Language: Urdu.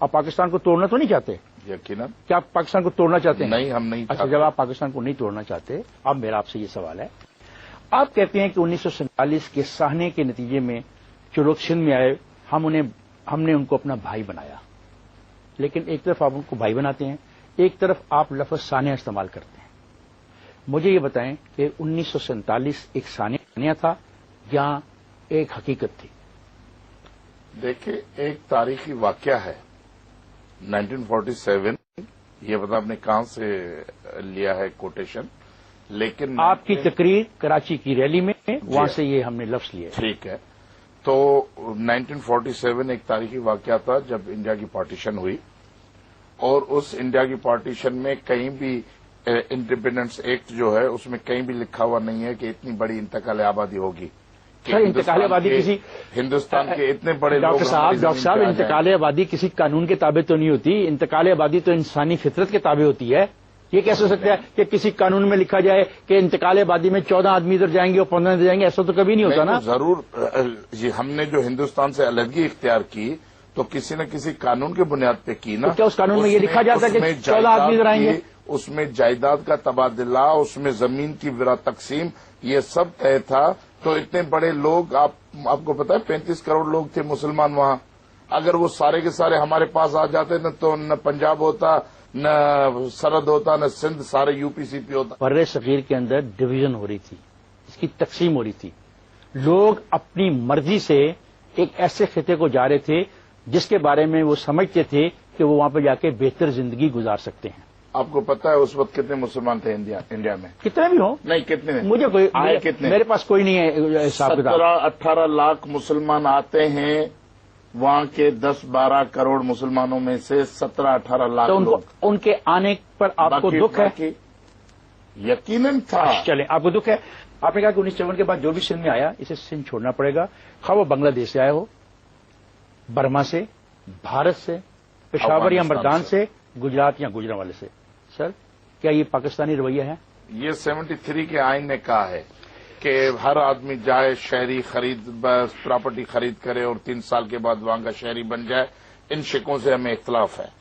آپ پاکستان کو توڑنا تو نہیں چاہتے؟ یقیناً. کیا آپ پاکستان کو توڑنا چاہتے ہیں؟ نہیں، ہم نہیں اچھا، چاہتے. جب آپ پاکستان کو نہیں توڑنا چاہتے، اب میرا آپ سے یہ سوال ہے، آپ کہتے ہیں کہ 1947 کے سہنے کے نتیجے میں جو لوگ سندھ میں آئے ہم نے ان کو اپنا بھائی بنایا، لیکن ایک طرف آپ ان کو بھائی بناتے ہیں، ایک طرف آپ لفظ سانحہ استعمال کرتے ہیں. مجھے یہ بتائیں کہ 1947 ایک سانحہ تھا یا ایک حقیقت تھی؟ دیکھیے، ایک تاریخی واقعہ ہے 1947. یہ پتا آپ نے کہاں سے لیا ہے کوٹیشن، لیکن آپ کی تقریر کراچی کی ریلی میں وہاں سے یہ ہم نے لفظ لیے. ٹھیک ہے. تو 1947 ایک تاریخی واقعہ تھا جب انڈیا کی پارٹیشن ہوئی، اور اس انڈیا کی پارٹیشن میں کہیں بھی انڈیپینڈنس ایکٹ جو ہے اس میں کہیں بھی لکھا ہوا نہیں ہے کہ اتنی بڑی انتقال آبادی ہوگی. سر، انتقال آبادی کسی ہندوستان کے اتنے بڑے ڈاکٹر صاحب انتقال آبادی کسی قانون کے تابع تو نہیں ہوتی. انتقال آبادی تو انسانی فطرت کے تابع ہوتی ہے. یہ کیسے ہو سکتا ہے کہ کسی قانون میں لکھا جائے کہ انتقال آبادی میں 14 آدمی ادھر جائیں گے اور 15 ادھر جائیں گے؟ ایسا تو کبھی نہیں ہوتا نا. ضرور. ہم نے جو ہندوستان سے علیحدگی اختیار کی تو کسی نہ کسی قانون کی بنیاد پہ کی نا. کیا اس قانون میں یہ لکھا جاتا ہے کہ 14 آدمی ادھر آئیں گے؟ اس میں جائیداد کا تبادلہ، اس میں زمین کی ورا تقسیم، یہ سب طے تھا. تو اتنے بڑے لوگ، آپ کو پتا ہے 35 کروڑ لوگ تھے مسلمان وہاں. اگر وہ سارے کے سارے ہمارے پاس آ جاتے تو نہ پنجاب ہوتا، نہ سرحد ہوتا، نہ سندھ، سارے یو پی سی پی ہوتا. بر صغیر کے اندر ڈویژن ہو رہی تھی، اس کی تقسیم ہو رہی تھی. لوگ اپنی مرضی سے ایک ایسے خطے کو جا رہے تھے جس کے بارے میں وہ سمجھتے تھے کہ وہ وہاں پہ جا کے بہتر زندگی گزار سکتے ہیں. آپ کو پتا ہے اس وقت کتنے مسلمان تھے انڈیا میں؟ کتنے بھی ہوں. نہیں، کتنے مجھے کتنے؟ میرے پاس کوئی نہیں ہے حساب کتاب. 17-18 لاکھ مسلمان آتے ہیں. وہاں کے 10-12 کروڑ مسلمانوں میں سے 17-18 لاکھ تو لوگ. ان کے آنے پر آپ کو دکھ ہے؟ یقیناً تھا. چلیں، آپ کو دکھ ہے. آپ نے کہا کہ 1957 کے بعد جو بھی سندھ میں آیا اسے سندھ چھوڑنا پڑے گا، خواہ وہ بنگلہ دیش سے آیا ہو، برما سے، بھارت سے، پشاور یا مردان سے، گجرات یا گجرانوالے سے. سر، کیا یہ پاکستانی رویہ ہے؟ یہ 73 کے آئین نے کہا ہے کہ ہر آدمی جائے، شہری پراپرٹی خرید کرے اور 3 سال کے بعد وہاں کا شہری بن جائے. ان شکوں سے ہمیں اختلاف ہے.